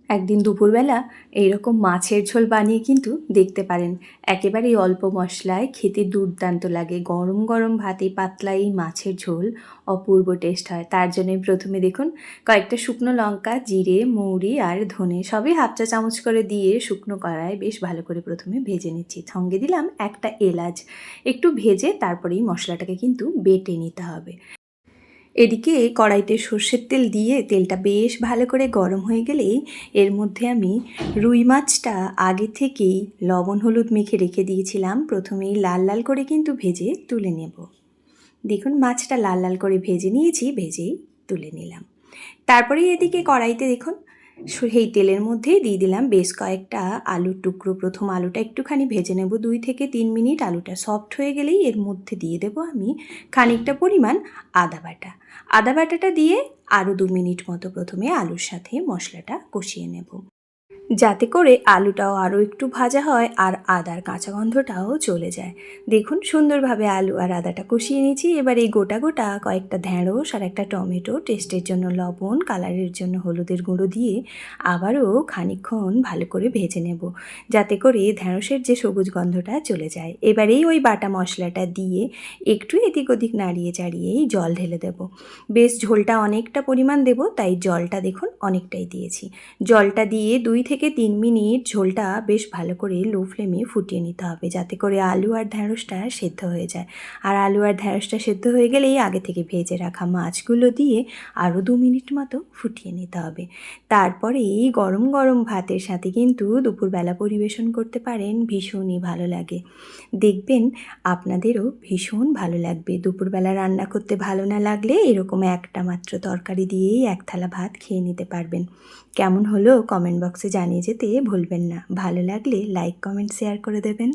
একদিন দুপুরবেলা এইরকম মাছের ঝোল বানিয়ে কিন্তু দেখতে পারেন। একেবারেই অল্প মশলায় খেতে দুর্দান্ত লাগে। গরম গরম ভাতে পাতলা এই মাছের ঝোল অপূর্ব টেস্ট হয়। তার জন্য প্রথমে দেখুন কয়েকটা শুকনো লঙ্কা, জিরে, মৌরি আর ধনে সবই হাফ চা চামচ করে দিয়ে শুকনো কড়ায় বেশ ভালো করে প্রথমে ভেজে নিচ্ছি। সঙ্গে দিলাম একটা এলাচ। একটু ভেজে তারপরেই মশলাটাকে কিন্তু বেটে নিতে হবে। এদিকে কড়াইতে সর্ষের তেল দিয়ে তেলটা বেশ ভালো করে গরম হয়ে গেলেই এর মধ্যে আমি রুই মাছটা আগে থেকেই লবণ হলুদ মেখে রেখে দিয়েছিলাম। প্রথমেই লাল লাল করে কিন্তু ভেজে তুলে নেব। দেখুন মাছটা লাল লাল করে ভেজে নিয়েছি, ভেজেই তুলে নিলাম। তারপরে এদিকে কড়াইতে দেখুন সেই তেলের মধ্যেই দিয়ে দিলাম বেশ কয়েকটা আলুর টুকরো। প্রথম আলুটা একটুখানি ভেজে নেব 2 থেকে 3 মিনিট। আলুটা সফট হয়ে গেলেই এর মধ্যে দিয়ে দেব আমি খানিকটা পরিমাণ আদা বাটা। আদা বাটাটা দিয়ে আরও 2 মিনিট মতো প্রথমে আলুর সাথে মশলাটা কষিয়ে নেব, যাতে করে আলুটাও আরও একটু ভাজা হয় আর আদার কাঁচা গন্ধটাও চলে যায়। দেখুন সুন্দরভাবে আলু আর আদাটা কষিয়ে নিয়েছি। এবার এই গোটা গোটা কয়েকটা ঢ্যাঁড়স আর একটা টমেটো, টেস্টের জন্য লবণ, কালারের জন্য হলুদের গুঁড়ো দিয়ে আবারও খানিকক্ষণ ভালো করে ভেজে নেব, যাতে করে ঢ্যাঁড়সের যে সবুজ গন্ধটা চলে যায়। এবারেই ওই বাটা মশলাটা দিয়ে একটু এদিক ওদিক নাড়িয়ে চাড়িয়েই জল ঢেলে দেব। বেশ ঝোলটা অনেকটা পরিমাণ দেব, তাই জলটা দেখুন অনেকটাই দিয়েছি। জলটা দিয়ে 2 থেকে 3 মিনিট ঝোলটা বেশ ভালো করে লো ফ্লেমে ফুটিয়ে নিতে হবে, যাতে করে আলু আর ঢ্যাঁড়সটা সেদ্ধ হয়ে যায়। আর আলু আর ঢ্যাঁড়সটা সেদ্ধ হয়ে গেলেই আগে থেকে ভেজে রাখা মাছগুলো দিয়ে আরও 2 মিনিট মতো ফুটিয়ে নিতে হবে। তারপরে এই গরম গরম ভাতের সাথে কিন্তু দুপুরবেলা পরিবেশন করতে পারেন, ভীষণই ভালো লাগে। দেখবেন আপনাদেরও ভীষণ ভালো লাগবে। দুপুরবেলা রান্না করতে ভালো না লাগলে এরকম একটা মাত্র তরকারি দিয়েই এক থালা ভাত খেয়ে নিতে পারবেন। কেমন হলো কমেন্ট বক্সে জানিয়ে যেতে ভুলবেন না। ভালো লাগলে লাইক, কমেন্ট, শেয়ার করে দেবেন।